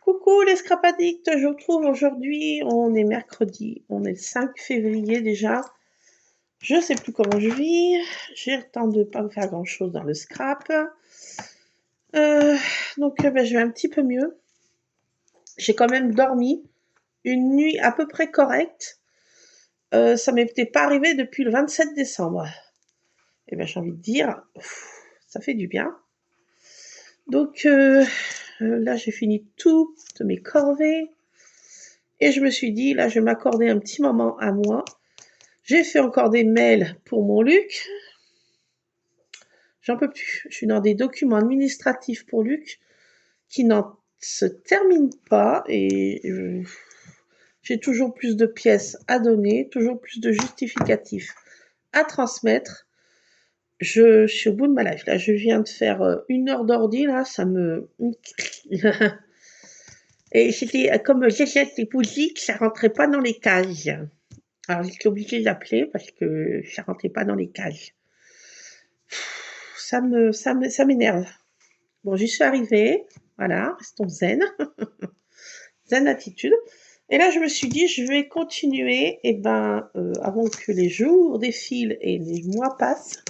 Coucou les scrap addicts, je vous retrouve aujourd'hui, on est mercredi, on est le 5 février déjà. Je sais plus comment je vis, j'ai le temps de pas me faire grand chose dans le scrap. Donc je vais un petit peu mieux. J'ai quand même dormi une nuit à peu près correcte. Ça m'était pas arrivé depuis le 27 décembre. Et j'ai envie de dire, ça fait du bien. Donc là j'ai fini toutes mes corvées. Et je me suis dit, là je vais m'accorder un petit moment à moi. J'ai fait encore des mails pour mon Luc. J'en peux plus. Je suis dans des documents administratifs pour Luc qui n'en se terminent pas et j'ai toujours plus de pièces à donner, toujours plus de justificatifs à transmettre. Je suis au bout de ma life. Là, je viens de faire 1 heure d'ordi, là, ça me... Et c'était comme j'achète les bougies, ça rentrait pas dans les cases. Alors j'étais obligée de l'appeler parce que ça rentrait pas dans les cases. Ça m'énerve. Bon, j'y suis arrivée. Voilà, restons zen. Zen attitude. Et là, je me suis dit, je vais continuer, avant que les jours défilent et les mois passent,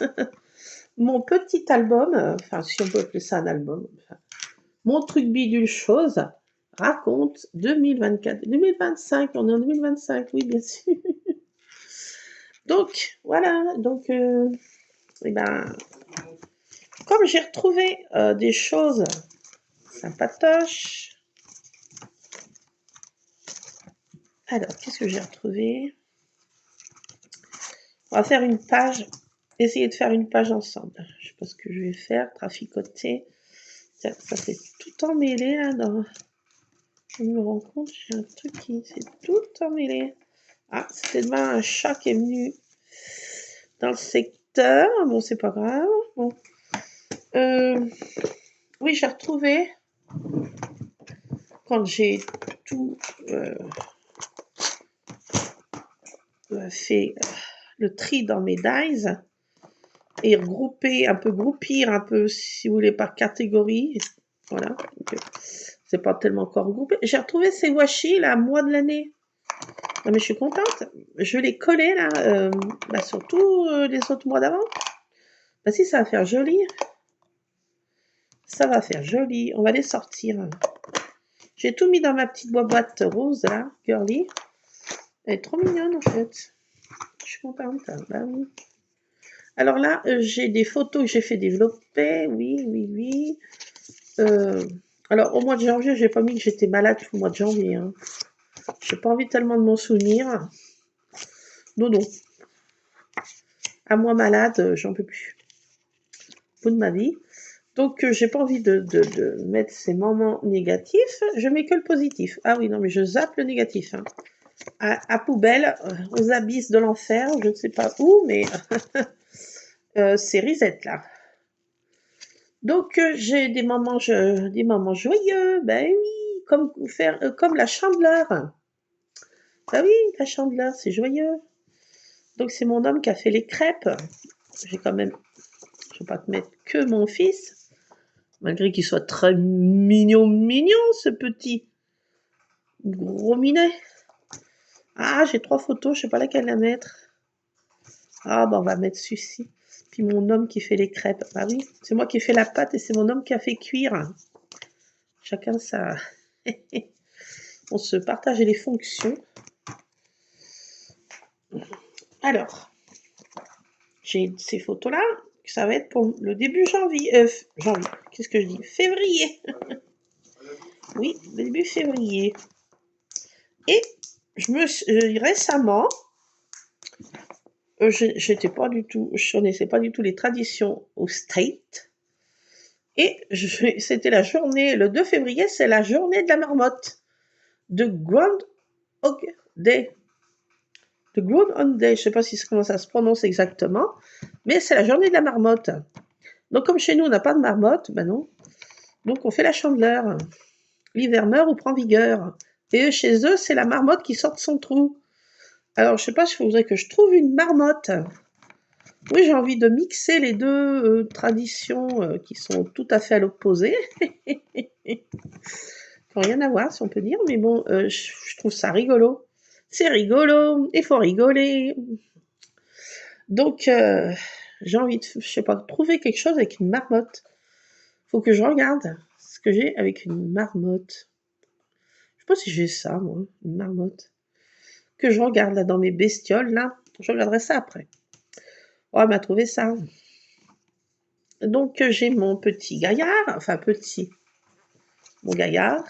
mon petit album, enfin, si on peut appeler ça un album, enfin, mon truc bidule chose, raconte 2024, 2025, on est en 2025, oui, bien sûr. Donc, voilà, comme j'ai retrouvé des choses sympatoches. Alors, qu'est-ce que j'ai retrouvé? On va faire une page, essayer de faire une page ensemble. Je sais pas ce que je vais faire, traficoter. Tiens, ça c'est tout emmêlé là dans... Je me rends compte, j'ai un truc qui s'est tout emmêlé. Ah, c'était demain un chat qui est venu dans le secteur. Bon, c'est pas grave. Bon. Oui, j'ai retrouvé quand j'ai tout fait le tri dans mes dies et regrouper un peu, groupir un peu, si vous voulez, par catégorie. Voilà. Donc, c'est pas tellement encore regroupé. J'ai retrouvé ces washi là, mois de l'année. Non mais je suis contente. Je les collais là, sur tous les autres mois d'avant. Bah si, ça va faire joli. Ça va faire joli. On va les sortir. J'ai tout mis dans ma petite boîte rose là, girly. Elle est trop mignonne en fait. Je suis contente. Bah oui. Alors là, j'ai des photos que j'ai fait développer. Oui. Alors au mois de janvier, j'ai pas mis que j'étais malade tout le mois de janvier. Hein. J'ai pas envie tellement de m'en souvenir. Non. À moi malade, j'en peux plus. Bout de ma vie. Donc j'ai pas envie de mettre ces moments négatifs. Je mets que le positif. Ah oui, non mais je zappe le négatif. Hein. À poubelle, aux abysses de l'enfer, je ne sais pas où, mais c'est reset là. Donc j'ai des moments joyeux, ben oui, comme la chandeleur. Ben oui, la chandeleur, c'est joyeux. Donc c'est mon homme qui a fait les crêpes. J'ai quand même, je vais pas te mettre que mon fils, malgré qu'il soit très mignon, ce petit gros minet. Ah, j'ai 3 photos, je sais pas laquelle la mettre. Ah, on va mettre celui-ci. Puis mon homme qui fait les crêpes. Ah oui, c'est moi qui ai fait la pâte et c'est mon homme qui a fait cuire. Chacun ça. On se partage les fonctions. Alors, j'ai ces photos-là. Ça va être pour le début janvier. Qu'est-ce que je dis? Février. Oui, début février. Et récemment, je connaissais pas du tout les traditions au State. Et c'était la journée, le 2 février, c'est la journée de la marmotte. De Groundhog Day. De Groundhog Day, je sais pas comment ça se prononce exactement, mais c'est la journée de la marmotte. Donc comme chez nous, on n'a pas de marmotte, ben non. Donc on fait la chandeleur. L'hiver meurt ou prend vigueur. Et chez eux, c'est la marmotte qui sort de son trou. Alors je sais pas, il faudrait que je trouve une marmotte. Oui, j'ai envie de mixer les deux traditions qui sont tout à fait à l'opposé. Rien à voir, si on peut dire, mais bon, je trouve ça rigolo. C'est rigolo, il faut rigoler. Donc, j'ai envie de, je sais pas, trouver quelque chose avec une marmotte. Faut que je regarde ce que j'ai avec une marmotte. Je sais pas si j'ai ça, moi, une marmotte. Que je regarde là dans mes bestioles, là. Je regarderai ça après. Oh, elle m'a trouvé ça. Donc, j'ai mon petit gaillard, enfin petit, mon gaillard,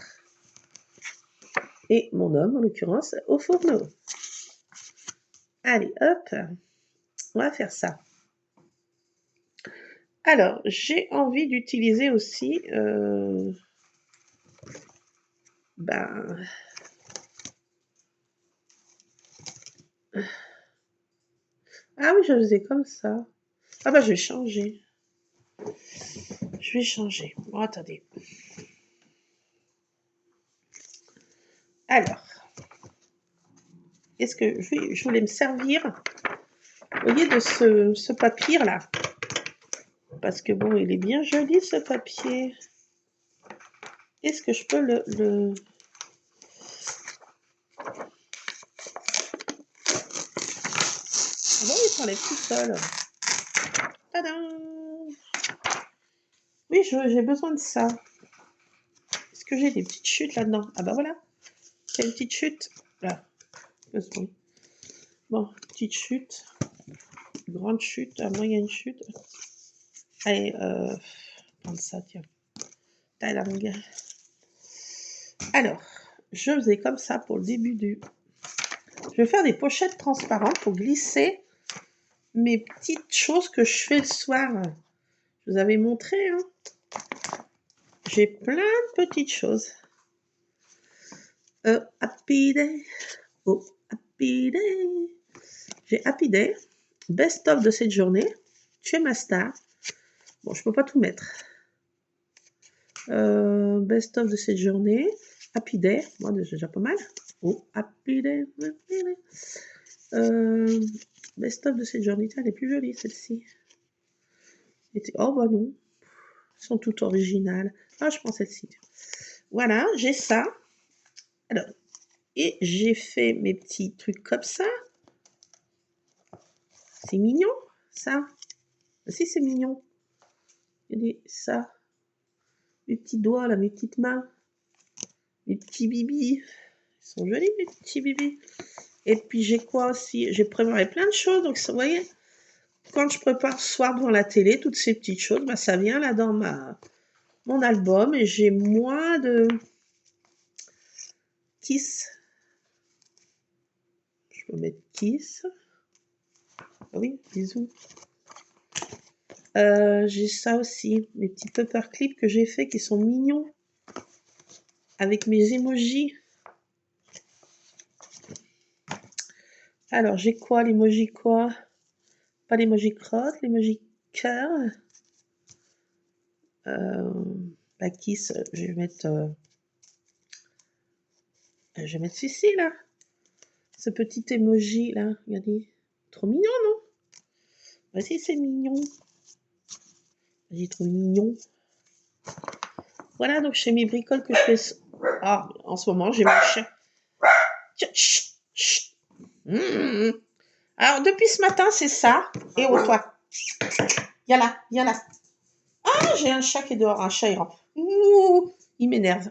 et mon homme, en l'occurrence, au fourneau. Allez, hop, on va faire ça. Alors, j'ai envie d'utiliser aussi, ben, ah oui, je faisais comme ça. Ah bah, je vais changer. Je vais changer. Bon, attendez. Alors, est-ce que je voulais me servir, vous voyez, de ce papier-là. Parce que bon, il est bien joli, ce papier. Est-ce que je peux le... Ah bon, il s'enlève tout seul. Tadam! Oui, j'ai besoin de ça. Est-ce que j'ai des petites chutes là-dedans? Ah bah voilà. C'est une petite chute. Là. Bon, petite chute. Grande chute, moyenne chute. Allez, prendre ça, tiens. Tadam. Alors, je faisais comme ça pour le début du... Je vais faire des pochettes transparentes pour glisser mes petites choses que je fais le soir. Je vous avais montré, hein. J'ai plein de petites choses. Happy day. Oh, happy day. J'ai happy day. Best of de cette journée. Tu es ma star. Bon, je peux pas tout mettre. Best of de cette journée. Happy day. Moi, déjà pas mal. Oh, happy day. Best of de cette journée. Tiens, elle est plus jolie, celle-ci. Oh, bah non. Elles sont toutes originales. Ah, je prends celle-ci. Voilà, j'ai ça. Alors, et j'ai fait mes petits trucs comme ça. C'est mignon, ça. Si, c'est mignon. Regardez ça. Mes petits doigts, là, mes petites mains. Mes petits bibis. Ils sont jolis, mes petits bibis. Et puis, j'ai quoi aussi? J'ai préparé plein de choses. Donc, vous voyez, quand je prépare ce soir devant la télé, toutes ces petites choses, bah, ça vient là dans mon album. Et j'ai moins de kiss. Je peux mettre kiss. Ah oui, bisous. J'ai ça aussi, mes petits paperclips que j'ai fait qui sont mignons. Avec mes emojis. Alors, j'ai quoi, l'emoji quoi? Pas l'emoji crotte, l'emoji cœur. La kiss, je vais mettre celui-ci, là. Ce petit emoji, là. Regardez. Trop mignon, non? Voici, c'est mignon. J'ai trop mignon. Voilà, donc chez mes bricoles que je fais... Ah, en ce moment, j'ai mon chien. Chut, chut. Alors, depuis ce matin, c'est ça. Et oh, toi. Viens là, viens là. Ah, j'ai un chat qui est dehors, un chat errant. Ouh, il m'énerve.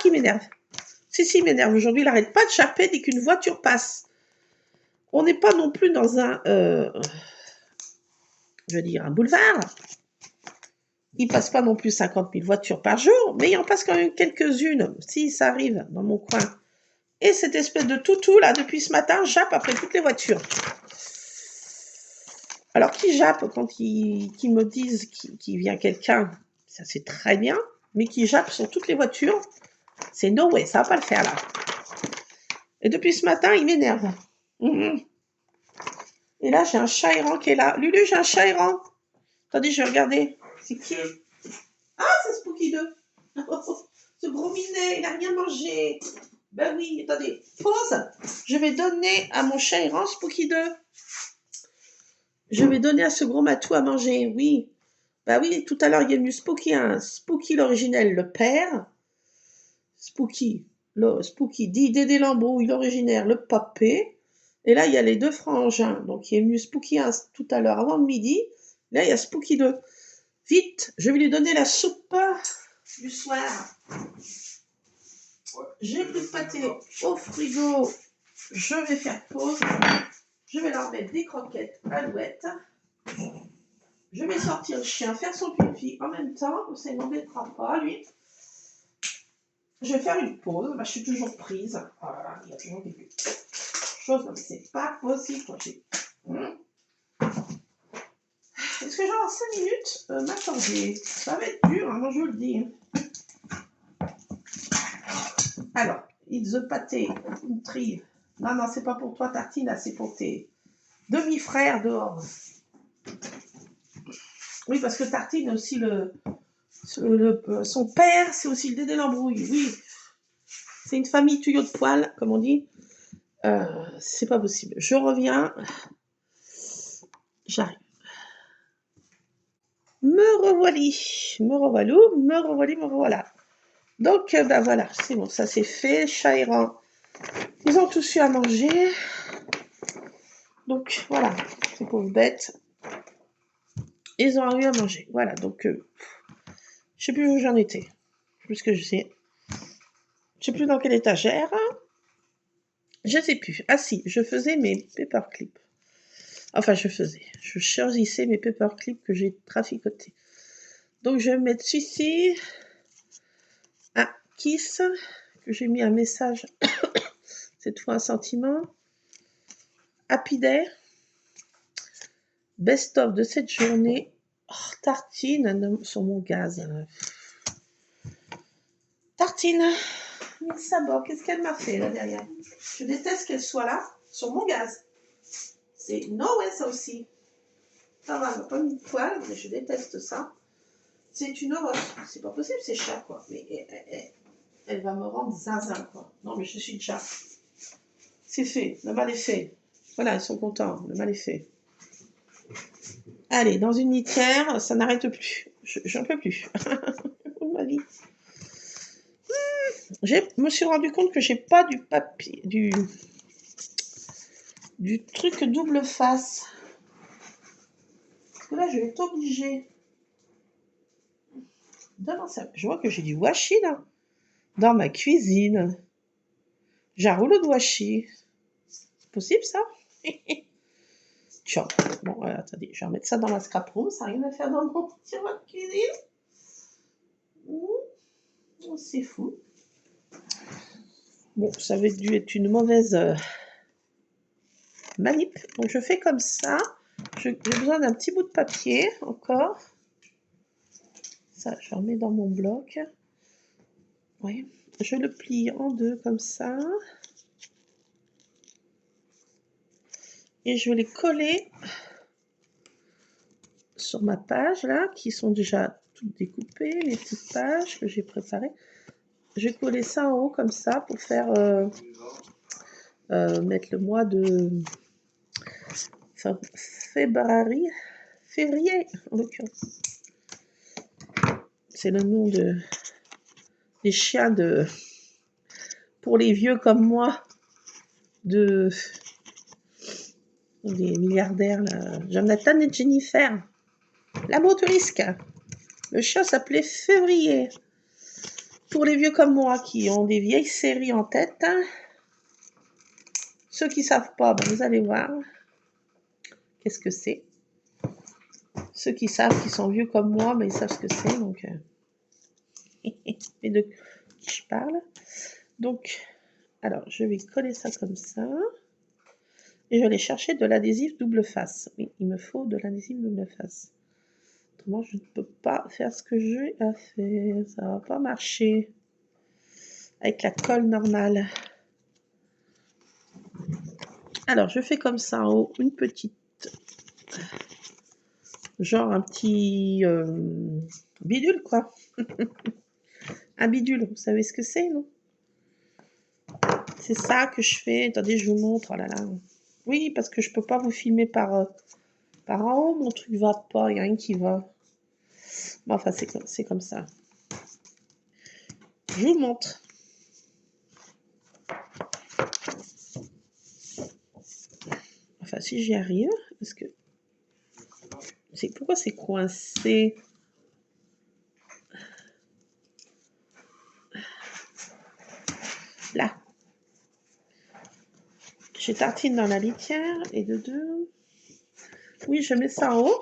Qui m'énerve. Si, il m'énerve. Aujourd'hui, il n'arrête pas de chapper dès qu'une voiture passe. On n'est pas non plus dans un... je veux dire, un boulevard. Il passe pas non plus 50 000 voitures par jour, mais il en passe quand même quelques-unes, si ça arrive dans mon coin. Et cette espèce de toutou, là, depuis ce matin, jappe après toutes les voitures. Alors, qui jappe quand ils me disent qu'il vient quelqu'un, ça c'est très bien, mais qui jappe sur toutes les voitures, c'est no way, ça va pas le faire, là. Et depuis ce matin, il m'énerve. Et là, j'ai un chat errant qui est là. Lulu, j'ai un chat errant. Attendez, je vais regarder. C'est qui? Ah, c'est Spooky 2. Ce gros minet, il n'a rien mangé. Ben oui, attendez, pause. Je vais donner à mon chat errant, Spooky 2. Je vais donner à ce gros matou à manger, oui. Bah oui, tout à l'heure, il y a eu Spooky 1, Spooky l'originel, le père, Spooky, Spooky dit Dédé l'embrouille, l'originaire, le papé, et là, il y a les deux frangins. Donc, il y a eu Spooky 1 tout à l'heure, avant le midi, là, il y a Spooky 2. Vite, je vais lui donner la soupe du soir. J'ai plus de pâté au frigo, je vais faire pause, je vais leur mettre des croquettes alouettes. Je vais sortir le chien, faire son pipi en même temps, comme ça il m'embêtera pas, lui. Je vais faire une pause, bah, je suis toujours prise. Oh là là, il y a toujours quelque chose, mais c'est pas possible. Est-ce que j'aurai 5 minutes m'accorder? Ça va être dur, hein, moi je vous le dis. Alors, it's the pâté, une tri. Non, non, c'est pas pour toi, Tartine, là, c'est pour tes demi-frères dehors. Oui, parce que Tartine aussi son père, c'est aussi le Dédé l'embrouille. Oui, c'est une famille tuyau de poil, comme on dit. C'est pas possible. Je reviens. J'arrive. Me revoilà. Me revoilà, me revoilà, me revoilà. Donc, ben voilà, c'est bon, ça c'est fait. Chat errant, ils ont tous eu à manger. Donc, voilà, ces pauvres bêtes. Ils ont eu à manger. Voilà, donc, je sais plus où j'en étais. Plus que je sais. Je sais plus dans quelle étagère. Je sais plus. Ah si, je faisais mes paperclips. Enfin, je choisissais mes paperclips que j'ai traficotés. Donc, je vais mettre ici un kiss, que j'ai mis un message, cette fois un sentiment. Happy Day. Best-of de cette journée. Oh, Tartine sur mon gaz. Tartine, mille sabords, qu'est-ce qu'elle m'a fait là derrière? Je déteste qu'elle soit là, sur mon gaz. C'est non, ouais, ça aussi. Ça va, elle m'a pas mis de poil, mais je déteste ça. C'est une horreur. C'est pas possible, c'est chat, quoi. Mais elle va me rendre zinzin, quoi. Non, mais je suis déjà. C'est fait, le mal est fait. Voilà, ils sont contents, le mal est fait. Allez, dans une litière, ça n'arrête plus. J'en peux plus. Ma vie. Je me suis rendu compte que j'ai pas du papier, du truc double face. Parce que là, je vais être obligée. Je vois que j'ai du washi là, dans ma cuisine. J'ai un rouleau de washi. C'est possible ça? Tiens, bon, attendez, je vais remettre ça dans la scrap room. Ça n'a rien à faire dans mon tiroir de cuisine. C'est fou. Bon, ça avait dû être une mauvaise manip. Donc je fais comme ça. J'ai besoin d'un petit bout de papier encore. Ça, je remets dans mon bloc. Oui, je le plie en deux comme ça. Et je vais les coller sur ma page là, qui sont déjà toutes découpées, les petites pages que j'ai préparées. Je vais coller ça en haut comme ça pour faire mettre le mois de février en l'occurrence. C'est le nom des chiens pour les vieux comme moi, des milliardaires là, Jonathan et Jennifer. La motorisque. Le chien s'appelait Février. Pour les vieux comme moi qui ont des vieilles séries en tête, ceux qui ne savent pas, ben vous allez voir qu'est-ce que c'est. Ceux qui savent, qui sont vieux comme moi, ben ils savent ce que c'est. Donc, et de qui je parle. Donc, alors, je vais coller ça comme ça. Et je vais aller chercher de l'adhésif double face. Oui, il me faut de l'adhésif double face. Autrement, je ne peux pas faire ce que j'ai à faire. Ça va pas marcher. Avec la colle normale. Alors, je fais comme ça en haut, une petite... Genre un petit bidule, quoi. Un bidule, vous savez ce que c'est, non? C'est ça que je fais. Attendez, je vous montre. Oh là là. Oui, parce que je peux pas vous filmer par en haut. Mon truc va pas. Il n'y a rien qui va. Bon, enfin, c'est comme ça. Je vous montre. Enfin, si j'y arrive, parce que... Pourquoi c'est coincé? Là. Je tartine dans la litière, et de deux... Oui, je mets ça en haut.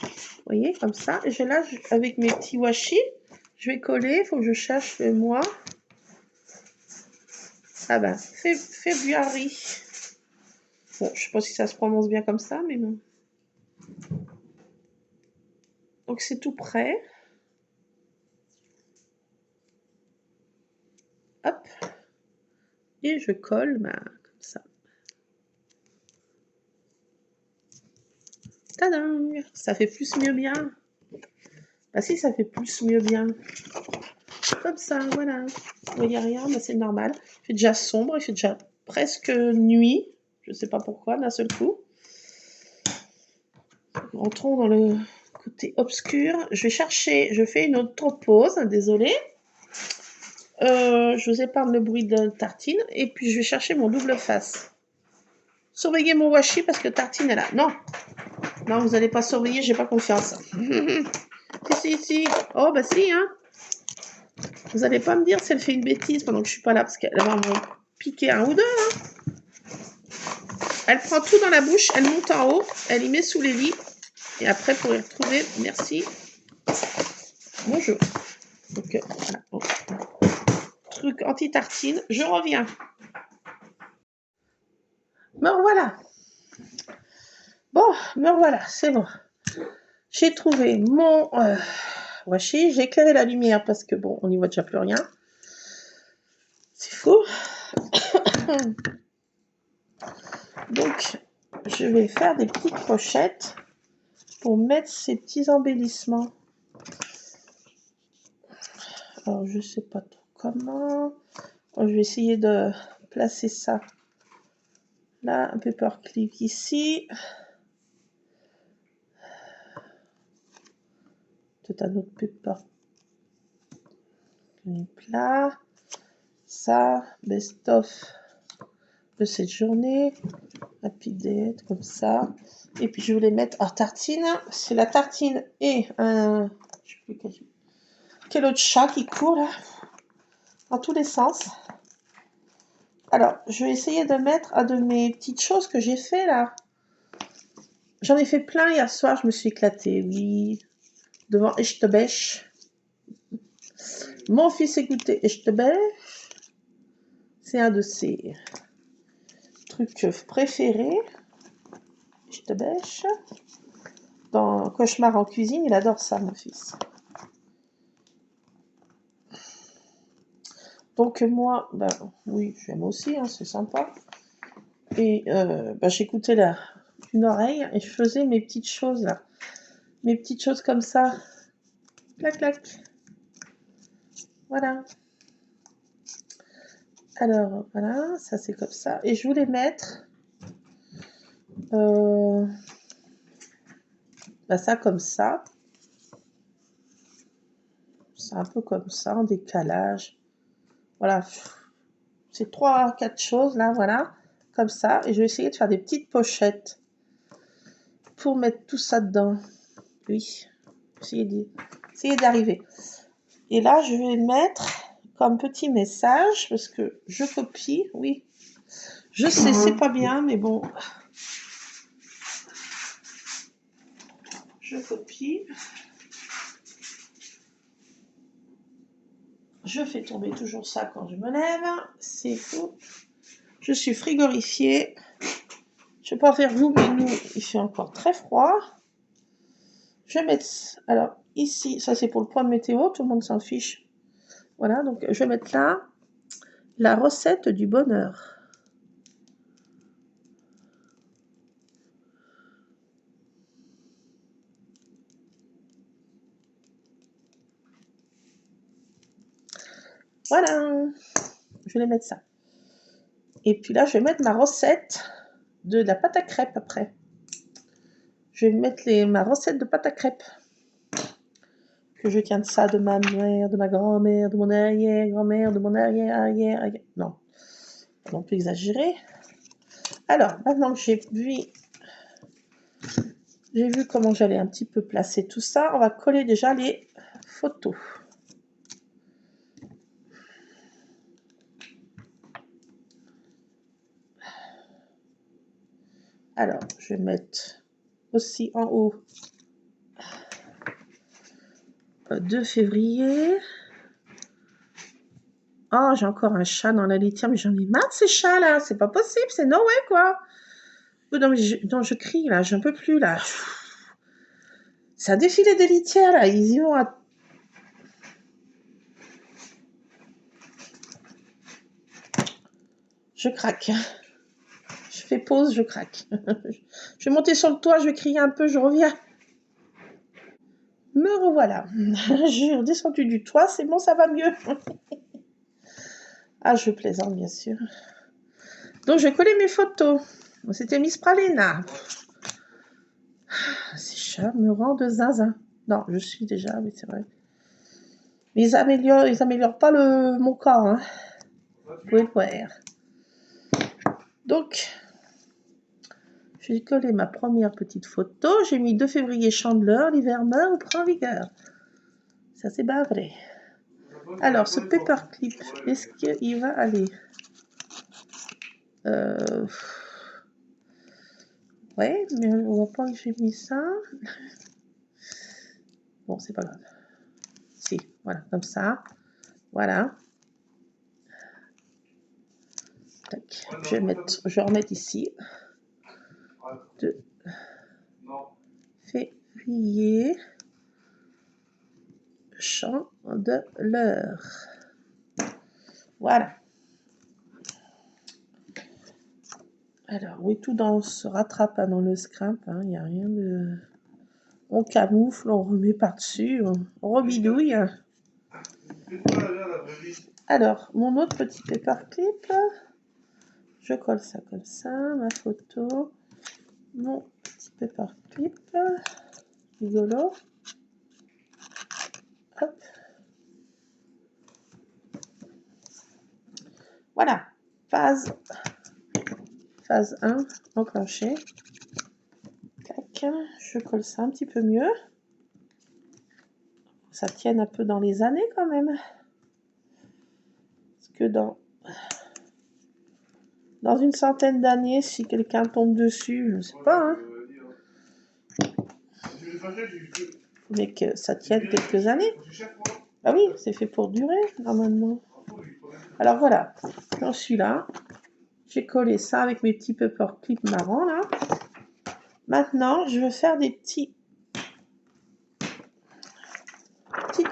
Vous voyez, comme ça. Et là, avec mes petits washi, je vais coller. Il faut que je cherche le moi. Ah ben, February. Bon, je sais pas si ça se prononce bien comme ça, mais bon. Donc, c'est tout prêt. Hop. Et je colle, ben, comme ça. Tadam! Ça fait plus mieux bien. Bah si, ça fait plus mieux bien. Comme ça, voilà. Vous voyez rien, mais c'est normal. Il fait déjà sombre, il fait déjà presque nuit. Je ne sais pas pourquoi, d'un seul coup. Rentrons dans le côté obscur. Je vais chercher, je fais une autre pause, désolée. Je vous épargne le bruit de tartine. Et puis, je vais chercher mon double face. Surveillez mon washi parce que tartine est là. Non, non, vous n'allez pas surveiller, j'ai pas confiance. si. Oh, bah si, hein. Vous n'allez pas me dire si elle fait une bêtise pendant que je suis pas là, parce qu'elle va me piquer un ou deux. Hein. Elle prend tout dans la bouche, elle monte en haut, elle y met sous les lits. Et après, pour y retrouver, merci. Bonjour. Donc, voilà. Bon. Truc anti-tartine, je reviens. Me revoilà. Bon, me revoilà, c'est bon. J'ai trouvé mon washi, j'ai éclairé la lumière parce que bon, on n'y voit déjà plus rien. C'est fou. Donc, je vais faire des petites pochettes pour mettre ces petits embellissements. Alors, je sais pas trop comment. Bon, je vais essayer de placer ça. Là, un paperclip ici. Peut-être un autre paperclip là. Ça, best-of de cette journée. Happy date, comme ça. Et puis, je voulais mettre... Alors, tartine, c'est la tartine et un... Je sais plus quel autre chat qui court, là. Dans tous les sens. Alors, je vais essayer de mettre un de mes petites choses que j'ai fait, là. J'en ai fait plein hier soir, je me suis éclatée, oui. Devant Echtebech. Mon fils écoutait Echtebech. C'est un de ses trucs préférés. Echtebech. Dans Cauchemar en cuisine, il adore ça, mon fils. Donc moi, ben, oui, j'aime aussi, hein, c'est sympa. Et ben, j'écoutais une oreille et je faisais mes petites choses là. Mes petites choses comme ça. Clac, clac. Voilà. Alors, voilà, ça c'est comme ça. Et je voulais mettre bah, ça comme ça. C'est un peu comme ça, en décalage. Voilà. C'est 3-4 choses là, voilà. Comme ça. Et je vais essayer de faire des petites pochettes pour mettre tout ça dedans. Oui. Essayer d'arriver. Et là, je vais mettre comme petit message, parce que je copie, oui. Je sais, c'est pas bien, mais bon. Je copie. Je fais tomber toujours ça quand je me lève. C'est fou. Je suis frigorifiée. Je sais pas faire vous, mais nous, il fait encore très froid. Je vais mettre... Alors, ici, ça c'est pour le point météo. Tout le monde s'en fiche. Voilà, donc je vais mettre là la recette du bonheur. Voilà. Je vais mettre ça. Et puis là, je vais mettre ma recette de la pâte à crêpes après. Je vais mettre ma recette de pâte à crêpes que je tiens de ça, de ma mère, de ma grand-mère, de mon arrière-grand-mère, de mon arrière. Non, pas non plus exagéré. Alors, maintenant que j'ai vu comment j'allais un petit peu placer tout ça, on va coller déjà les photos. Alors, je vais mettre aussi en haut 2 février. Oh, j'ai encore un chat dans la litière, mais j'en ai marre de ces chats là, c'est pas possible, c'est no way quoi. Non, mais je crie là, j'en peux plus là. C'est un défilé de litière là, ils y vont à... Je craque. Je fais pause, je craque. Je vais monter sur le toit, je vais crier un peu, je reviens. Me revoilà. J'ai redescendu du toit, c'est bon, ça va mieux. Ah, je plaisante, bien sûr. Donc, je vais coller mes photos. C'était Miss Pralina. Ces chats me rendent zinzin. Non, je suis déjà, oui, c'est vrai. Mais ils améliorent pas mon corps, hein. Vous pouvez le voir. Donc, j'ai collé ma première petite photo. J'ai mis 2 février Chandler, l'hiver meurt ou prend vigueur. Ça, c'est pas vrai. Alors, ce paperclip, est-ce qu'il va aller Ouais, mais on voit pas que j'ai mis ça. Bon, c'est pas grave. Si, voilà, comme ça. Voilà. Tac. Je vais remettre ici. 2 février. Chandeleur. Voilà. Alors, oui, tout se rattrape dans le scrap. Il n'y a rien de... On camoufle, on remet par-dessus, on rebidouille. Alors, mon autre petit paperclip, je colle ça comme ça, ma photo, mon petit paperclip, rigolo. Hop. Voilà, phase 1 enclenchée. Tac, je colle ça un petit peu mieux. Ça tienne un peu dans les années quand même. Parce que dans une centaine d'années, si quelqu'un tombe dessus, je ne sais pas, hein. Mais que ça tienne quelques années. Ah oui, c'est fait pour durer, normalement. Alors voilà, j'en suis là. J'ai collé ça avec mes petits paperclips marrons, là. Maintenant, je vais faire des petites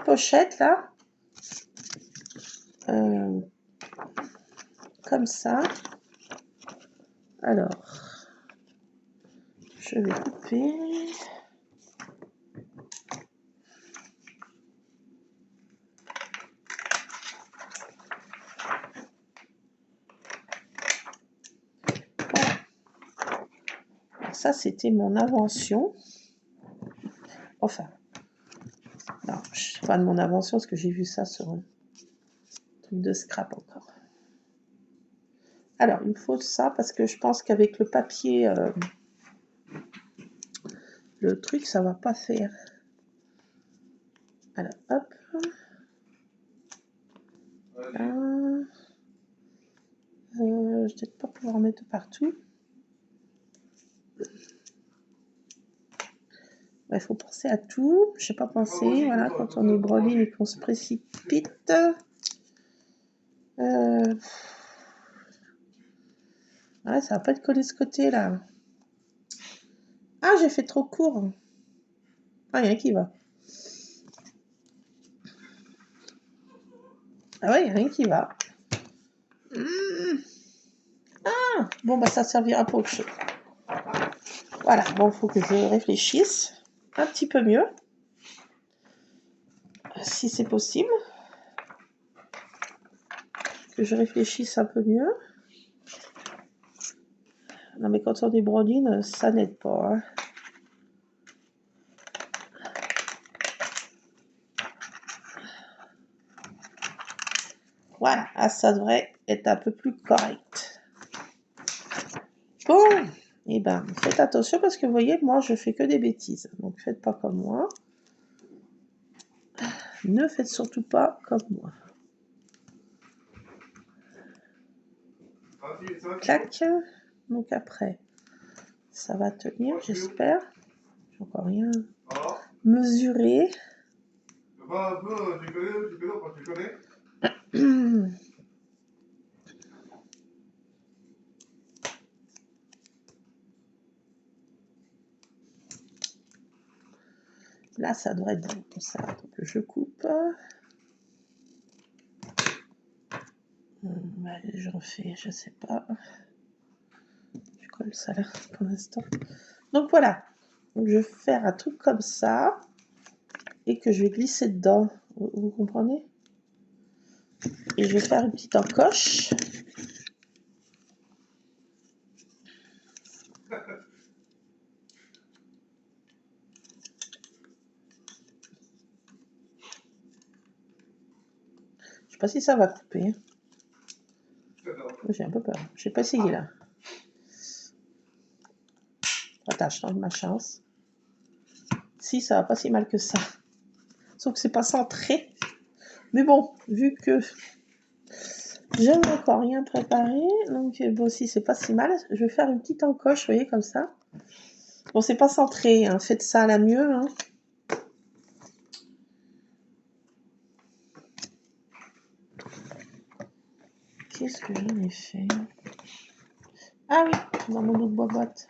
pochettes, là. Comme ça. Alors, je vais couper. Ça, c'était mon invention. Enfin, non, c'est pas de mon invention, parce que j'ai vu ça sur un truc de scrap encore. Alors, il me faut ça, parce que je pense qu'avec le papier, le truc, ça va pas faire. Alors, hop. Là. Je vais peut-être pas pouvoir en mettre partout. Il faut penser à tout. Je n'ai pas pensé. Voilà, quand on est broline et qu'on se précipite. Ouais, ça va pas être collé de ce côté-là. Ah, j'ai fait trop court. Ah, il y a rien qui va. Ah ouais, il n'y a rien qui va. Ah, bon, bah ça servira pour autre chose. Voilà, bon, il faut que je réfléchisse un petit peu mieux. Si c'est possible. Que je réfléchisse un peu mieux. Non, mais quand on est broline, ça n'aide pas. Hein. Voilà, ah, ça devrait être un peu plus correct. Bon, et ben, faites attention parce que vous voyez, moi, je fais que des bêtises. Donc, faites pas comme moi. Ne faites surtout pas comme moi. Clac. Donc après, ça va tenir, j'espère. J'ai encore rien mesuré. Là, ça devrait être bon pour ça. Donc, je coupe. Allez, je refais, je sais pas. Je colle ça là pour l'instant. Donc voilà. Donc, je vais faire un truc comme ça. Et que je vais glisser dedans. Vous comprenez? Et je vais faire une petite encoche. Je sais pas si ça va couper. J'ai un peu peur. Je vais pas essayer là. Attends, je tente ma chance. Si, ça va pas si mal que ça. Sauf que c'est pas centré. Mais bon, vu que j'avais encore rien préparé, donc bon, si c'est pas si mal, je vais faire une petite encoche, vous voyez, comme ça. Bon, c'est pas centré, hein. Faites ça à la mieux, hein. Qu'est-ce que j'en ai fait? Ah oui, dans mon autre boîte.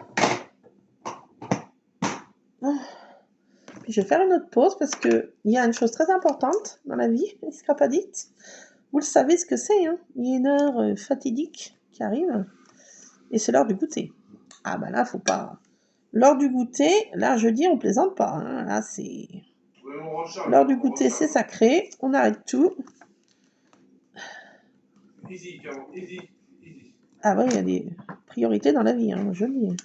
Ah. Puis je vais faire une autre pause parce que il y a une chose très importante dans la vie, il ne sera pas dite. Vous le savez ce que c'est, hein. Il y a une heure fatidique qui arrive et c'est l'heure du goûter. Ah bah là, faut pas. L'heure du goûter, là je dis on plaisante pas, hein. Là c'est. L'heure du goûter, c'est sacré, on arrête tout. Ah ouais, il y a des priorités dans la vie, hein, je le dis.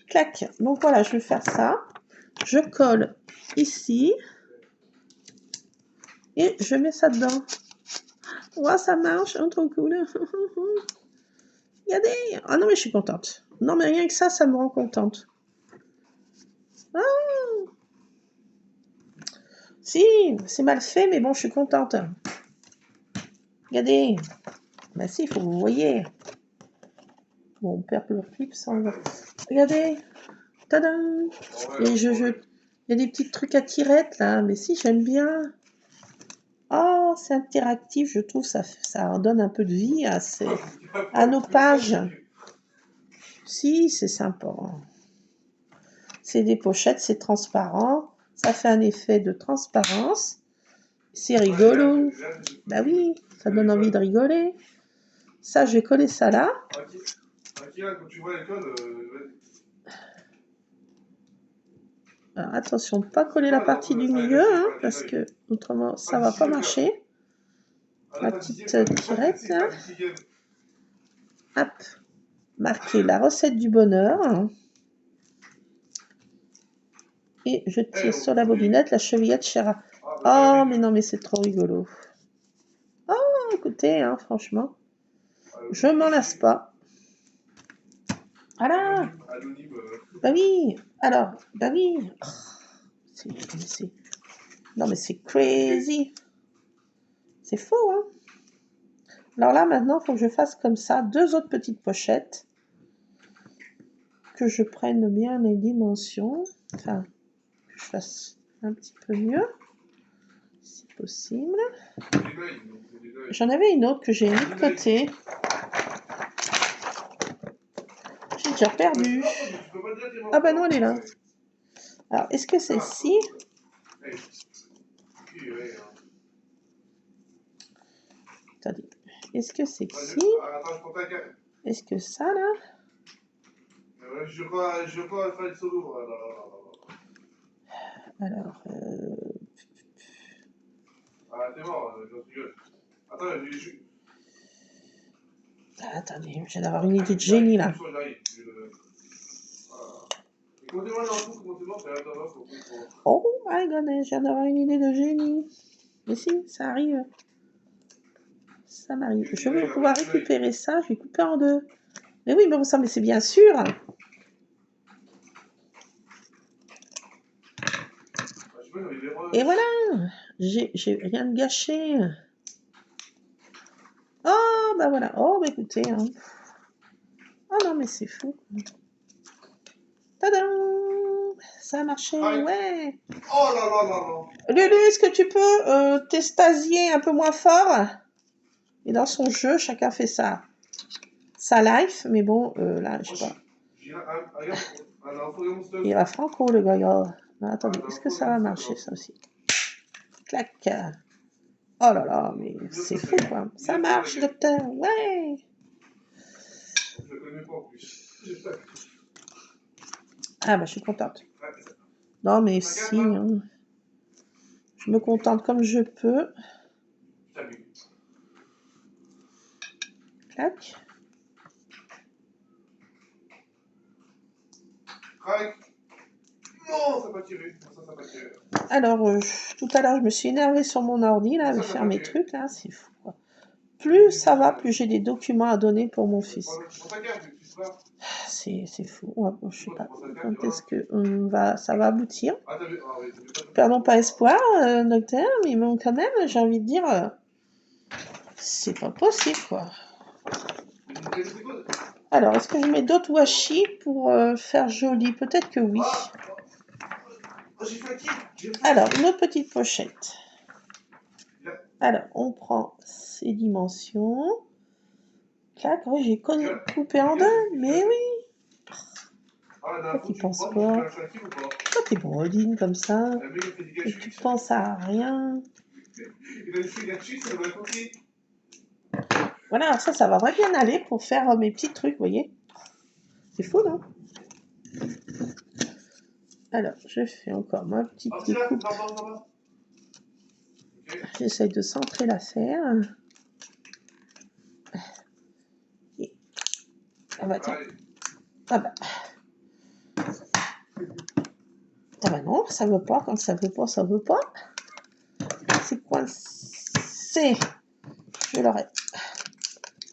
Clac. Donc voilà, je vais faire ça. Je colle ici. Et je mets ça dedans. Ouais, ça marche, hein, trop cool. Regardez. Ah non, mais je suis contente. Non, mais rien que ça me rend contente. Ah. Si, c'est mal fait, mais bon, je suis contente. Regardez. Bah si, il faut que vous voyez. Bon, on perd le clip, ça on va. Regardez. Tadam. Et il y a des petits trucs à tirettes là, mais si, j'aime bien. Oh, c'est interactif, je trouve, ça donne un peu de vie à nos pages. Si, c'est sympa. C'est des pochettes, c'est transparent. Ça fait un effet de transparence. C'est rigolo. Bah oui, ça donne envie de rigoler. Ça, je vais coller ça là. Alors, attention, pas coller la partie du milieu, hein, parce que autrement, ça va pas marcher. La petite tirette là. Hop. Marquer la recette du bonheur. Et je tire sur la bobinette la chevillette Chéra. Oh, mais non, mais c'est trop rigolo. Oh, écoutez, hein, franchement, je m'en lasse pas. Voilà. Bah oui. Alors, bah oui. Oh, non, mais c'est crazy. C'est faux, hein. Alors là, maintenant, il faut que je fasse comme ça 2 autres petites pochettes. Que je prenne bien les dimensions. Enfin, que je fasse un petit peu mieux. Si possible. J'en avais une autre que j'ai mis de côté. J'ai déjà perdu. Ah bah non, elle est là. Alors, est-ce que celle-ci... Attendez. Est-ce que c'est ci? Est-ce que ça, là? Alors... Attendez, je viens d'avoir une idée de génie, là. Oh my goodness, je viens d'avoir une idée de génie. Mais si, ça arrive. Ça m'arrive. Je vais pouvoir récupérer ça. Je vais couper en deux. Mais oui, mais bon, ça, mais c'est bien sûr. Et voilà. J'ai rien de gâché. Oh, bah voilà. Oh, bah écoutez. Hein. Oh non, mais c'est fou. Tadam! Ça a marché, ouais. Oh là là là là. Lulu, est-ce que tu peux t'estasier un peu moins fort? Et dans son jeu, chacun fait sa life, mais bon, là, je sais pas. Il va franco, le gars. Attendez, est-ce que ça va marcher, ça aussi? Clac. Oh là là, mais c'est fou, quoi. Ça marche, docteur, ouais. Je le connais pas en plus. Ah, bah, je suis contente. Non, mais si, hein. Je me contente comme je peux. Clac. Non, ça n'a pas tiré. Ça n'a pas tiré. Alors, tout à l'heure, je me suis énervée sur mon ordi, là, avec faire mes trucs, là, c'est fou, quoi. Plus ça va, plus j'ai des documents à donner pour mon fils. C'est fou. Ouais, bon, je sais pas quand est-ce que ça va aboutir. Perdons pas espoir, docteur, mais bon, quand même, j'ai envie de dire, c'est pas possible, quoi. Alors, est-ce que je mets d'autres washi pour faire joli? Peut-être que oui. Alors, une autre petite pochette. Alors, on prend ces dimensions. Clac, oui, j'ai coupé en deux, mais oui. Pourquoi tu penses pas? Pourquoi t'es brodine comme ça? Et tu penses à rien? Voilà, alors ça va vraiment bien aller pour faire mes petits trucs, vous voyez? C'est fou, non? Alors, je fais encore ma petite découpe. J'essaye de centrer l'affaire. Et... Ah bah tiens. Ah bah. Ah bah non, ça veut pas. Quand ça veut pas, ça veut pas. C'est coincé. Je l'aurais.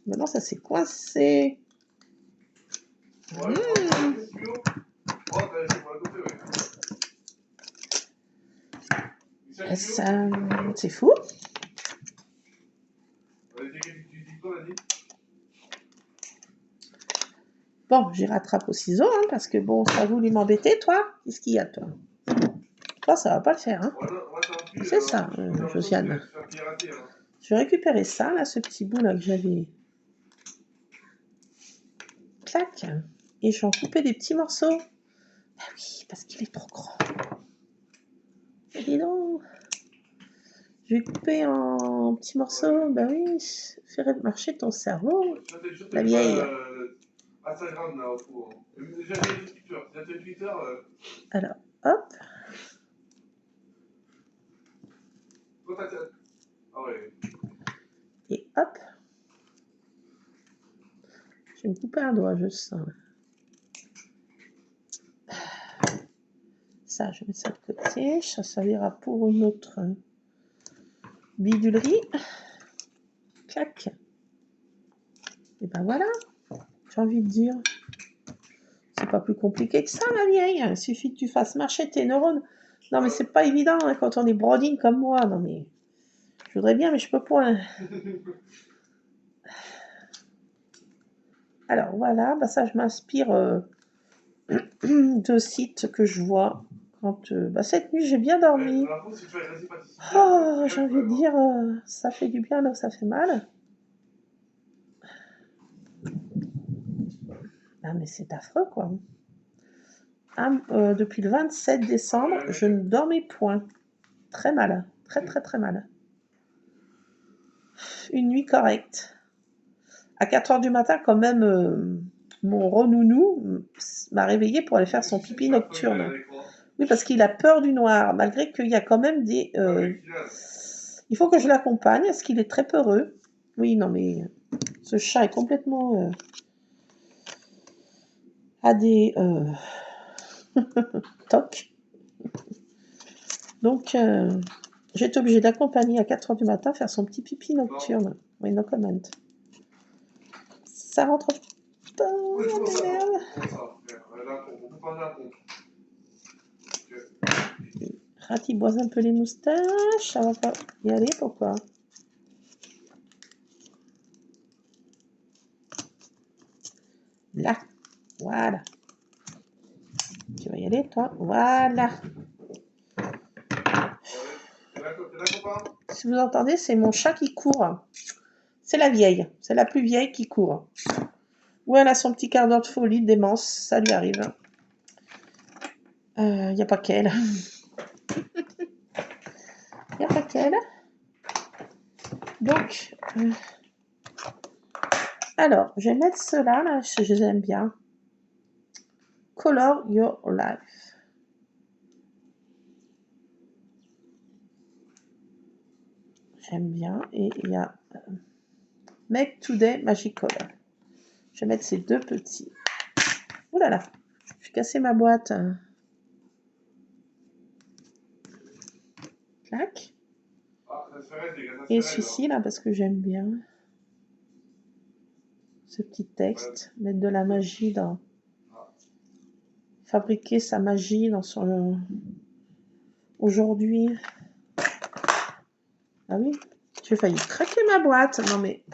Maintenant, ça s'est coincé. C'est fou. Bon, j'y rattrape au ciseau, hein, parce que bon, ça a voulu m'embêter, toi. Qu'est-ce qu'il y a, toi? Toi, ça va pas le faire, hein. C'est ça, Josiane. Je vais récupérer ça, là, ce petit bout là que j'avais. Clac. Et je vais en couper des petits morceaux. Ah oui, parce qu'il est trop grand. Et dis donc. Je vais couper en petits morceaux. Bah oui, faire marcher ton cerveau. La vieille. Alors, hop. Et hop. Je vais me couper un doigt, je sens. Ça, je mets ça de côté. Ça servira pour une autre bidulerie. Clac. Et ben voilà. J'ai envie de dire. C'est pas plus compliqué que ça, ma vieille. Il suffit que tu fasses marcher tes neurones. Non, mais c'est pas évident hein, quand on est brodine comme moi. Non, mais je voudrais bien, mais je peux point. Alors voilà, bah ça, je m'inspire de sites que je vois. Quand, bah, cette nuit, j'ai bien dormi. Oh, j'ai envie de dire, ça fait du bien là où ça fait mal. Ah, mais c'est affreux, quoi. Ah, depuis le 27 décembre, je ne dormais point. Très mal. Très, très, très mal. Une nuit correcte. À 4h du matin, quand même, mon renounou m'a réveillé pour aller faire son pipi nocturne. Oui, parce qu'il a peur du noir, malgré qu'il y a quand même des... Il faut que je l'accompagne, parce qu'il est très peureux. Oui, non, mais ce chat est complètement... a des... tocs. Donc, j'étais obligée d'accompagner à 4 h du matin faire son petit pipi nocturne. Oui, no comment. Ça rentre pas. Oui, comment ça? Merde. Comment ça? Là, on peut parler à compte. Ratiboise un peu les moustaches. Ça va pas y aller, pourquoi? Là. Voilà. Tu vas y aller, toi? Voilà. T'es là, copain? Si vous entendez, c'est mon chat qui court. C'est la vieille. C'est la plus vieille qui court. Ou elle a son petit quart d'heure de folie, de démence. Ça lui arrive. Il n'y a pas qu'elle. Il n'y a pas qu'elle. Donc, alors, je vais mettre cela, là, je les aime bien. Color Your Life. J'aime bien. Et il y a Make Today Magical. Je vais mettre ces deux petits. Ouh là là, je vais casser ma boîte. Clac. Et celui-ci, là, parce que j'aime bien ce petit texte. Mettre de la magie dans... Fabriquer sa magie dans son... Aujourd'hui. Ah oui, j'ai failli craquer ma boîte. Non mais...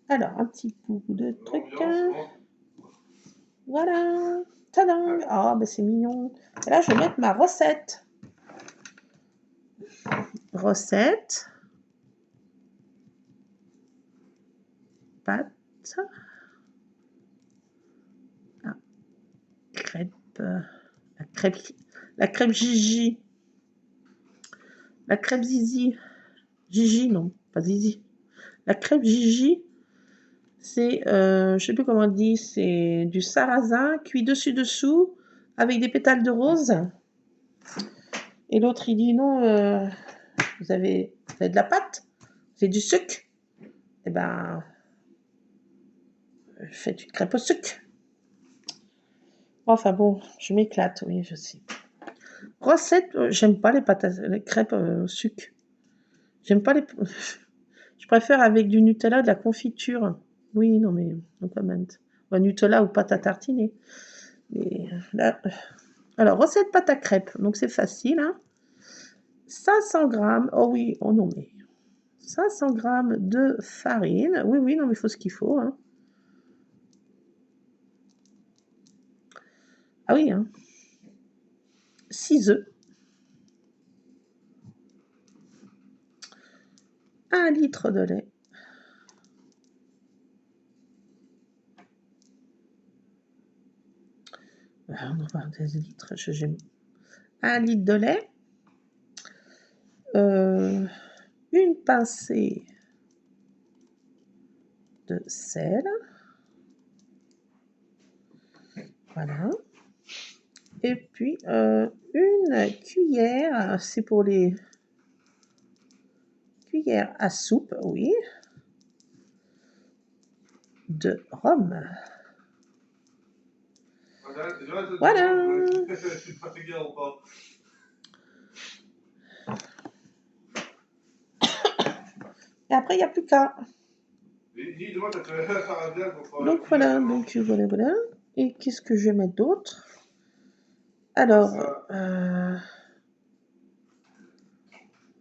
Alors, un petit bout de truc. Voilà. Tadam. Ah, ben c'est mignon. Et là, je vais mettre ma recette. Recette. Pâte. Ah. Crêpe. La crêpe Gigi. La crêpe Zizi. Gigi, non, pas Zizi. La crêpe Gigi, c'est, je sais plus comment on dit, c'est du sarrasin cuit dessus-dessous avec des pétales de rose. Et l'autre, il dit non, vous avez de la pâte, c'est du sucre. Eh ben, faites une crêpe au sucre. Enfin bon, je m'éclate, oui, je sais. Recette, j'aime pas les crêpes au sucre. J'aime pas les... Je préfère avec du Nutella, de la confiture. Oui, non mais, no comment. Ou Nutella ou pâte à tartiner. Mais là... Alors, recette pâte à crêpes. Donc, c'est facile, hein. 500 grammes. Oh oui, oh non mais... 500 grammes de farine. Oui, oui, non mais il faut ce qu'il faut, hein. Ah oui, hein. 6 œufs. 1 litre de lait. On va voir des litres. 1 litre de lait. Une pincée de sel. Voilà. Et puis, une cuillère, c'est pour les cuillères à soupe, oui, de rhum. Voilà. Et après, il n'y a plus qu'à. Donc voilà, voilà. Et qu'est-ce que je vais mettre d'autre? Alors,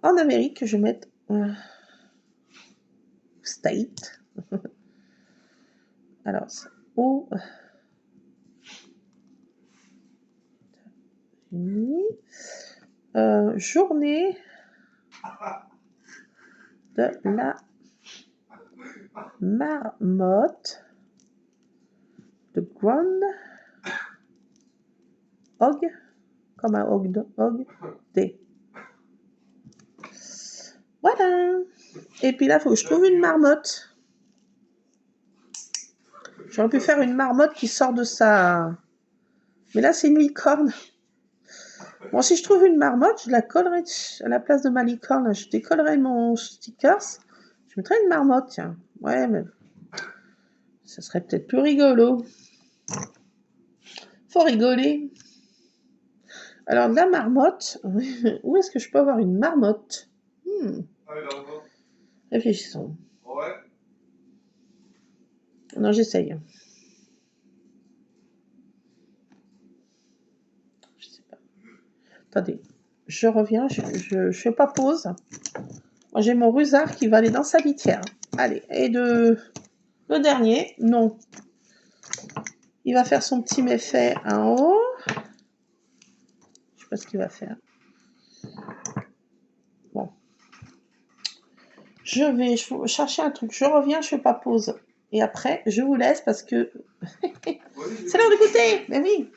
en Amérique, je vais mettre State. Alors, c'est au journée de la marmotte de Grand Hog, comme un hog day. Voilà. Et puis là, il faut que je trouve une marmotte. J'aurais pu faire une marmotte qui sort de sa... Mais là, c'est une licorne. Bon, si je trouve une marmotte, je la collerai à la place de ma licorne. Je décollerai mon stickers. Je mettrai une marmotte, tiens. Ouais, mais ça serait peut-être plus rigolo. Faut rigoler. Alors, de la marmotte. Où est-ce que je peux avoir une marmotte? Ah oui, dans le fond. Réfléchissons. Ouais. Non, j'essaye. Je sais pas. Attendez. Je reviens. Je fais pas pause. Moi, j'ai mon rusard qui va aller dans sa litière. Allez. Et le dernier. Non. Il va faire son petit méfait en haut. Je sais pas ce qu'il va faire. Bon. Je vais chercher un truc. Je reviens, je fais pas pause. Et après, je vous laisse parce que c'est l'heure de goûter. Mais oui.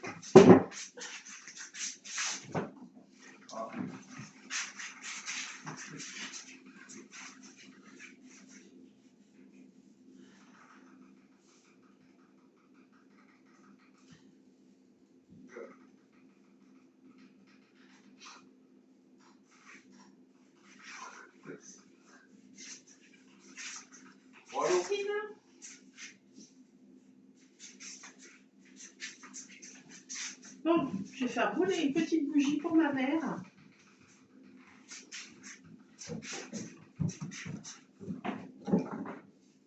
Bon, je vais faire brûler une petite bougie pour ma mère.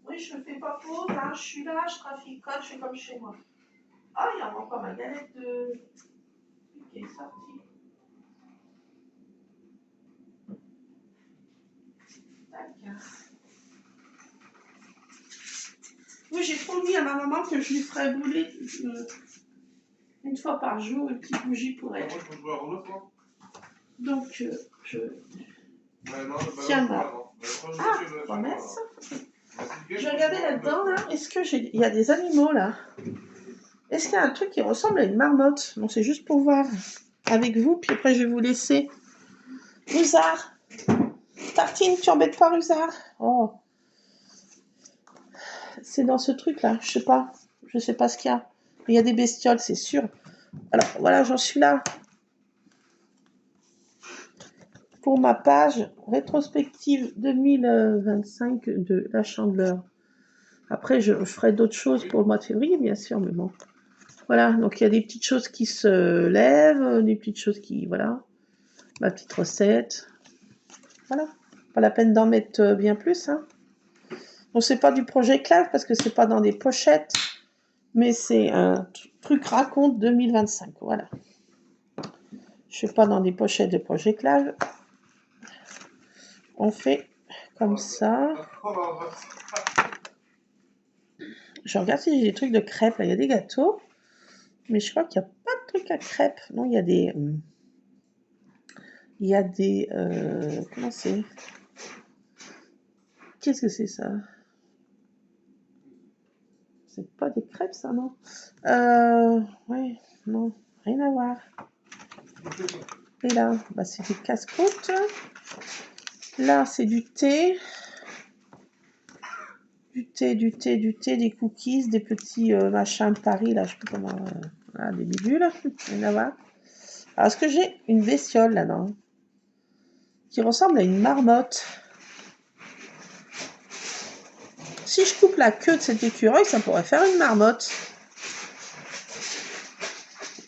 Oui, je ne fais pas pause, hein. Je suis là, je traficote, je fais comme chez moi. Ah, il y a encore ma galette de... qui est sortie. Tac. Oui, j'ai promis à ma maman que je lui ferais brûler une fois par jour une petite bougie pour elle. Moi, je peux jouer à Rodolphe, moi. Donc, je... Non, Tiens, bah, ah, promesse. Je vais regarder là-dedans, là. Est-ce que il y a des animaux, là? Est-ce qu'il y a un truc qui ressemble à une marmotte? Bon, c'est juste pour voir avec vous, puis après, je vais vous laisser. Rusard. Tartine, tu embêtes pas, Rusard? Oh. C'est dans ce truc-là, je sais pas ce qu'il y a. Il y a des bestioles, c'est sûr. Alors, voilà, j'en suis là. Pour ma page rétrospective 2025 de la Chandeleur. Après, je ferai d'autres choses pour le mois de février, bien sûr, mais bon. Voilà, donc il y a des petites choses qui se lèvent, des petites choses qui... Voilà. Ma petite recette. Voilà. Pas la peine d'en mettre bien plus, hein. Bon, c'est pas du projet Clave parce que c'est pas dans des pochettes, mais c'est un truc raconte 2025. Voilà. Je fais pas dans des pochettes de projet Clave. On fait comme ça. Je regarde si j'ai des trucs de crêpes. Là, il y a des gâteaux, mais je crois qu'il n'y a pas de trucs à crêpes. Non, il y a des... Il y a des... comment c'est? Qu'est-ce que c'est ça? C'est pas des crêpes, ça, non? Ouais, non, rien à voir. Et là, bah, c'est des casse-croûtes. Là, c'est du thé. Du thé, des cookies, des petits machins de Paris, là, je sais pas comment... voilà, des bidules, rien à voir. Alors, est-ce que j'ai une bestiole, là-dedans? Qui ressemble à une marmotte. Si je coupe la queue de cet écureuil, ça pourrait faire une marmotte.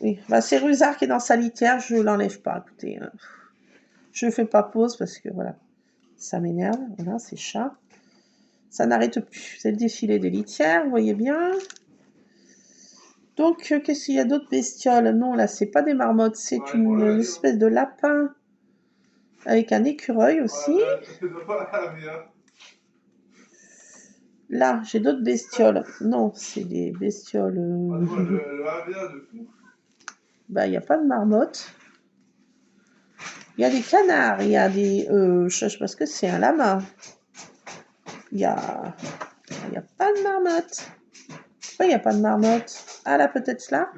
Oui, bah, c'est Rusard qui est dans sa litière, je l'enlève pas, écoutez. Je fais pas pause parce que, voilà, ça m'énerve. Voilà, c'est chat. Ça n'arrête plus. C'est le défilé des litières, vous voyez bien. Donc, qu'est-ce qu'il y a d'autres bestioles? Non, là, c'est pas des marmottes, c'est une espèce de lapin avec un écureuil aussi. Là, j'ai d'autres bestioles. Non, c'est des bestioles... bah, il n'y a pas de marmotte. Il y a des canards, il y a des... je sais pas ce que c'est, un lama. Il y a pas de marmotte. Pourquoi il n'y a pas de marmotte? Ah, là, peut-être là?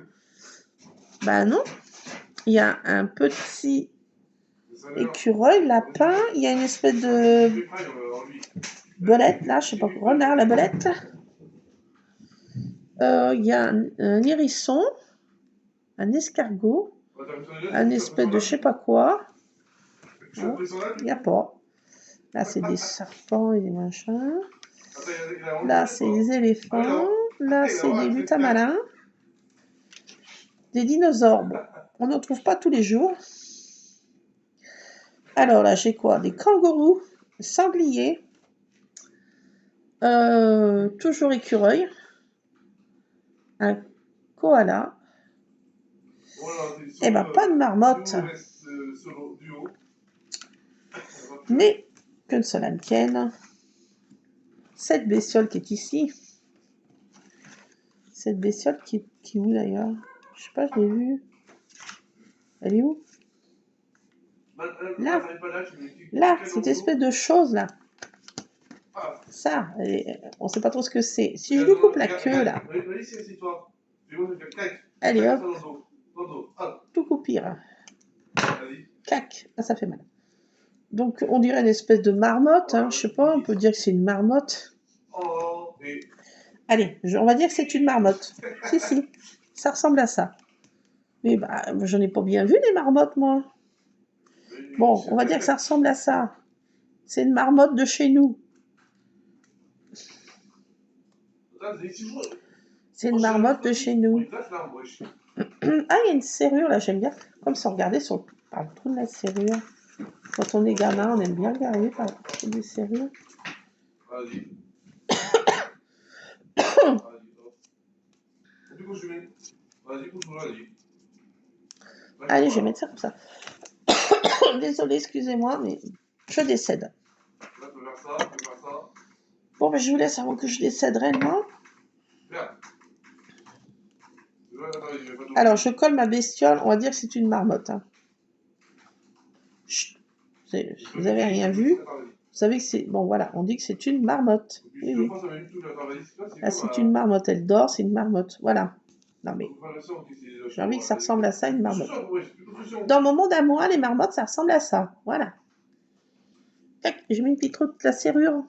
Bah non. Il y a un petit écureuil, lapin. Il y a une espèce de belette, là, je sais pas, renard, la belette. Il y a un hérisson, un escargot, un espèce de je sais pas quoi. Il n'y a pas. Là, c'est des serpents et des machins. Là, c'est des éléphants. Là, c'est des lutamalins. Des dinosaures, bon, on n'en trouve pas tous les jours. Alors là, j'ai quoi? Des kangourous, sangliers, toujours écureuil, un koala, et ben pas de marmotte. Mais que cela ne tienne, cette bestiole qui est ici, cette bestiole qui est où d'ailleurs? Je sais pas, je l'ai vue. Elle est où? Là, cette espèce de chose là. Ça, on sait pas trop ce que c'est. Si je lui coupe la queue là, allez hop, tout coupir. Cac, ah, ça fait mal. Donc on dirait une espèce de marmotte, hein, je sais pas, on peut dire que c'est une marmotte. Allez, on va dire que c'est une marmotte. Si, ça ressemble à ça. Mais bah, j'en ai pas bien vu des marmottes, moi. Bon, on va dire que ça ressemble à ça. C'est une marmotte de chez nous. C'est une marmotte de chez nous. Ah, il y a une serrure là, j'aime bien. Comme ça, regardez par le trou de la serrure. Quand on est gamin, on aime bien regarder par le trou des serrures. Allez, je vais mettre ça comme ça. Désolée, excusez-moi, mais je décède. Bon, ben, je vous laisse avant que je décède réellement. Alors, je colle ma bestiole. On va dire que c'est une marmotte. Hein. Chut. Vous n'avez rien vu. Vous savez que c'est... Bon, voilà, on dit que c'est une marmotte. Oui. Ah, c'est une marmotte. Elle dort, c'est une marmotte. Voilà. Non, mais j'ai envie que ça ressemble à ça, une marmotte. Dans mon monde à moi, les marmottes, ça ressemble à ça. Voilà. Tac, je mets une petite route de la serrure.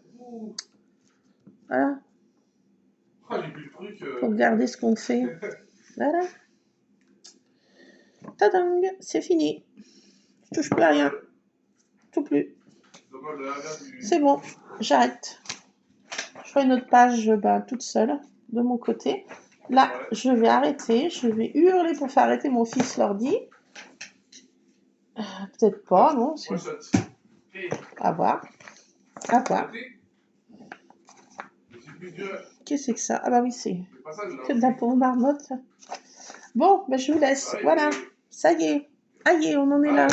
Voilà. Pour regarder ce qu'on fait. Voilà. Tadang, c'est fini. Je touche plus à rien. Tout plus. C'est bon, j'arrête. Je ferai une autre page toute seule, de mon côté. Là, je vais arrêter. Je vais hurler pour faire arrêter mon fils l'ordi. Peut-être pas, non. À voir. À voir. Qu'est-ce que c'est que ça? Ah bah oui, c'est que de la pauvre marmotte. Bon, ben je vous laisse. Voilà. Ça y est. Aïe, on en est là.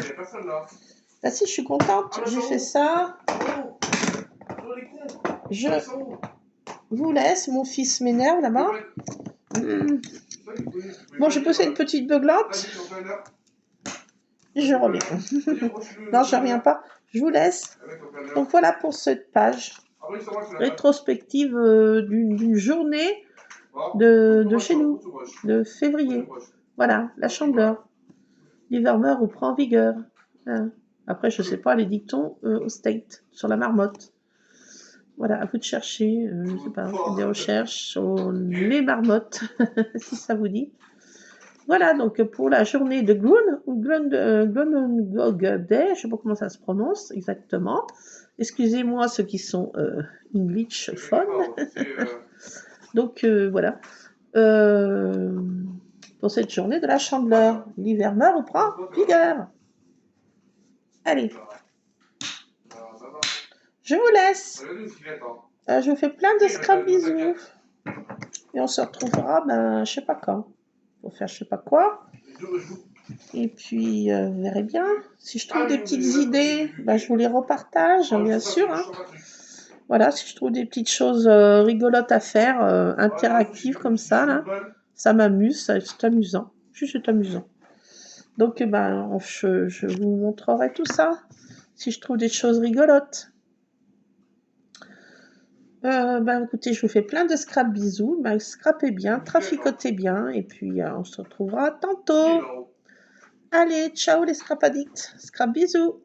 Bah si, je suis contente. J'ai fait ça. Je vous laisse. Mon fils m'énerve là-bas. Bon, j'ai poussé une petite beuglante. Je reviens. Non, je reviens pas. Je vous laisse. Donc voilà pour cette page rétrospective d'une journée de chez nous, de février. Voilà, la Chandeleur. L'hiver reprend vigueur. Après, je sais pas, les dictons au state, sur la marmotte. Voilà, à vous de chercher, je sais pas, des recherches sur les marmottes, si ça vous dit. Voilà, donc pour la journée de Glonengog Day, je sais pas comment ça se prononce exactement. Excusez-moi ceux qui sont English fun. Donc voilà. Pour cette journée de la Chandeleur. L'hiver reprend vigueur. Allez. Je vous laisse. Je vous fais plein de scrap bisous. Et on se retrouvera, je sais pas quand. Pour faire je sais pas quoi. Et puis, vous verrez bien. Si je trouve des petites idées, je vous les repartage, bien sûr. Hein. Voilà, si je trouve des petites choses rigolotes à faire, interactives comme ça, là, ça m'amuse, c'est amusant. Juste amusant. Donc, je vous montrerai tout ça, si je trouve des choses rigolotes. Écoutez, je vous fais plein de scrap bisous. Scrapez bien, traficotez bien, et puis on se retrouvera tantôt. Allez, ciao les scrap addicts. Scrap bisous.